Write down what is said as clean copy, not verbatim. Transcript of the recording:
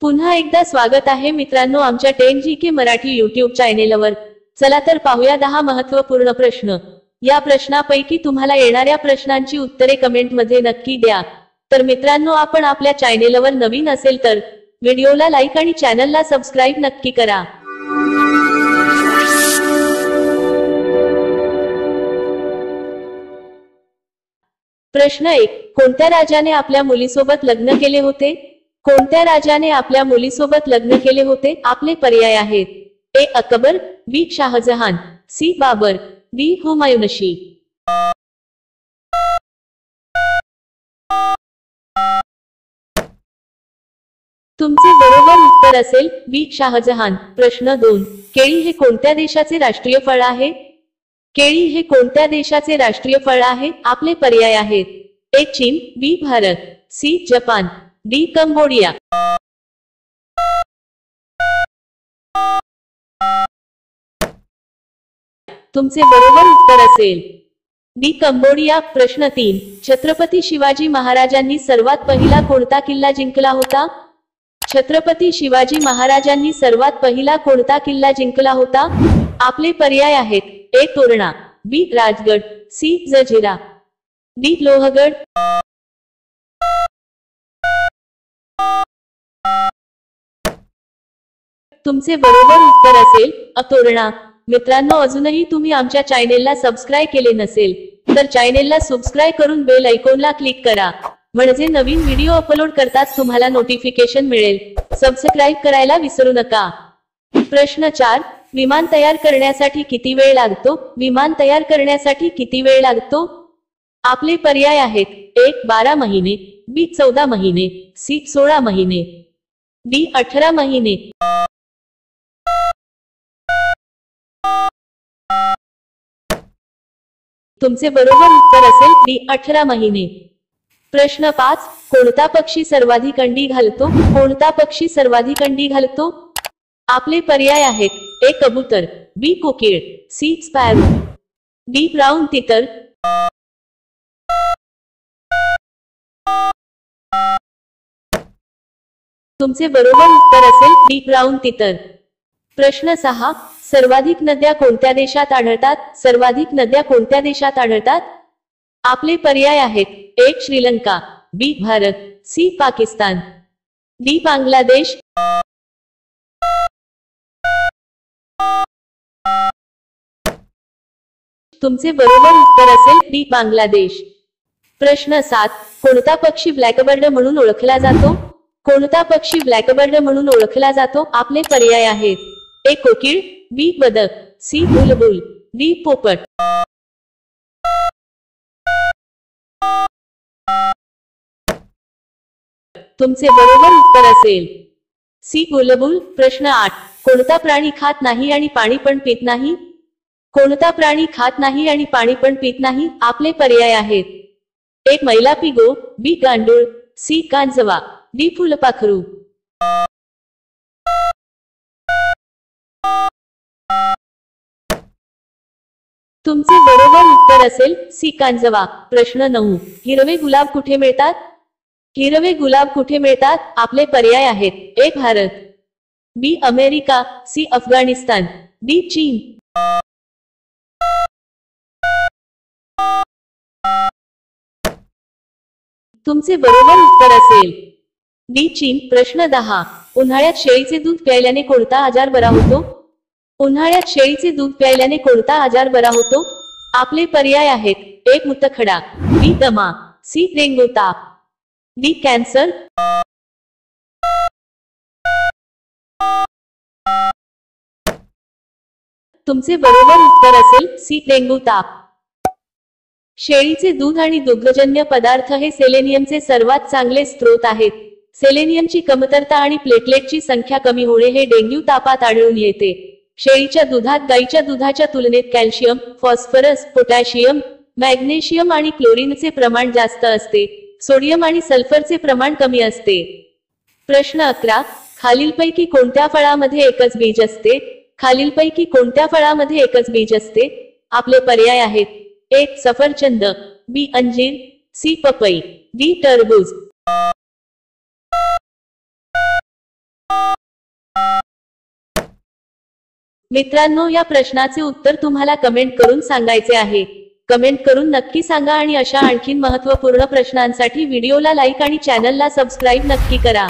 पुन्हा एकदा स्वागत आहे मित्रांनो आमच्या 10GK मराठी YouTube चॅनेलवर। चला तर पाहूया 10 महत्त्वपूर्ण प्रश्न। या प्रश्नापैकी तुम्हाला येणाऱ्या प्रश्नांची उत्तरे कमेंट मध्ये नक्की द्या। तर मित्रांनो आपण आपल्या चॅनेलवर नवीन असेल तर व्हिडिओला लाईक आणि चॅनलला सबस्क्राइब नक्की करा। प्रश्न 1, कोणत्या राजाने आपल्या मुलीसोबत लग्न केले होते? कोणत्या राजाने आपल्या मुलीसोबत लग्न केले होते? आपले पर्याय आहेत: ए अकबर, बी शाहजहान, सी बाबर, डी हुमायूनशी। तुमचे बरोबर उत्तर असेल बी शाहजहान। प्रश्न 2, केळी हे कोणत्या देशाचे राष्ट्रीय फळ आहे? केळी हे कोणत्या देशाचे राष्ट्रीय फळ आहे? आपले पर्याय आहेत: ए चीन, B Bharat, C Japan, D Cambodia. तुमचे बरोबर उत्तर असेल डी कंबोडिया। प्रश्न 3, छत्रपती शिवाजी महाराजांनी सर्वात पहिला कोणता किल्ला जिंकला होता? छत्रपती शिवाजी महाराजांनी सर्वात पहिला कोणता किल्ला जिंकला होता? आपले पर्याय आहेत: ए तोरणा, बी राजगड, सी जंजिरा, डी लोहगड। तुमचे बरोबर उत्तर असेल अ तोरणा। मित्रांनो अजूनही तुम्ही आमच्या चॅनेलला सबस्क्राइब केले नसेल तर चॅनेलला सबस्क्राइब करून बेल आयकॉनला क्लिक करा, म्हणजे नवीन व्हिडिओ अपलोड करताच तुम्हाला नोटिफिकेशन मिळेल। सबस्क्राइब करायला विसरू नका। प्रश्न 4, विमान तयार करण्यासाठी किती वेळ लागतो? विमान तयार करण्यासाठी किती वेळ लागतो? आपले पर्याय आहेत: ए 12 महिने, बी 14 महिने, सी 16 महिने, डी 18 महिने। तुमचे बरोबर उत्तर असेल डी 18 महिने। प्रश्न 5, कोणता पक्षी सर्वाधिक अंडी घालतो? कोणता पक्षी सर्वाधिक अंडी घालतो? आपले पर्याय आहेत: ए कबूतर, बी कोकिळ, सी स्पॅरो, डी ब्राउन तितर। तुमचे बरोबर उत्तर असेल डी ब्राउन तितर। प्रश्न 6, सर्वाधिक नद्या कोणत्या देशात आढळतात? सर्वाधिक नद्या कोणत्या देशात आढळतात? आपले पर्याय आहेत: ए श्रीलंका, बी भारत, सी पाकिस्तान, डी बांगलादेश। तुमचे बरोबर उत्तर असेल डी बांगलादेश। प्रश्न 7, कोणता पक्षी ब्लॅकबर्ड म्हणून ओळखला जातो? कोणता पक्षी ब्लॅकबर्ड म्हणून ओळखला जातो? आपले पर्याय आहेत: ए कोकिळ, बी बदक, सी बुलबुल, डी पोपट। तुमचे बरोबर उत्तर असेल सी बुलबुल। प्रश्न 8, कोणता प्राणी खात नाही आणि पाणी पण पित नाही? कोणता प्राणी खात नाही आणि पाणी पण पित नाही? आपले पर्याय आहेत: ए मैलापिगो, बी गांडूळ, सी कांजवा, डी फुलपाखरू। तुमचे बरोबर उत्तर असेल सी कांजवा। प्रश्न 9, हिरवे गुलाब कुठे मिळतात? हिरवे गुलाब कुठे मिळतात? आपले पर्याय आहेत: ए भारत, बी अमेरिका, सी अफगाणिस्तान, डी चीन। तुमचे बरोबर उत्तर असेल डी चीन। प्रश्न 10, उन्हाळ्यात शेळीचे दूध प्यायल्याने कोणता आजार बरा होतो? उन्हाळ्यात शेळीचे दूध प्यायल्याने कोणता आजार बरा होतो? आपले पर्याय आहेत: ए मुतखडा, बी दमा, सी डेंग्यू ताप, डी कॅन्सर। तुमचे बरोबर उत्तर असेल सी डेंग्यू ताप। शेळीचे दूध आणि दुग्धजन्य पदार्थ हे सेलेनियमचे सर्वात चांगले स्रोत आहेत। सेलेनियमची कमतरता आणि प्लेटलेटची संख्या कमी होणे हे डेंग्यू तापात आढळून येते। शेळीच्या दुधात गाईच्या दुधाच्या तुलनेत कॅल्शियम, फॉस्फरस, पोटॅशियम, मॅग्नेशियम आणि क्लोरीनचे प्रमाण जास्त असते। सोडियम आणि सल्फरचे प्रमाण कमी असते। प्रश्न 11, खालीलपैकी कोणत्या फळामध्ये एकच बीज असते? खालीलपैकी कोणत्या फळामध्ये एकच बीज असते? आपले पर्याय आहेत: ए सफरचंद, बी अंजीर, सी पपई, डी टरबूज। मित्रांनो, या प्रश्नाचे उत्तर तुम्हाला कमेंट करून सांगायचे आहे. कमेंट करून नक्की सांगा आणि अशा आणखीन महत्त्वपूर्ण प्रश्नांसाठी व्हिडिओला लाईक आणि चॅनलला सबस्क्राईब नक्की करा.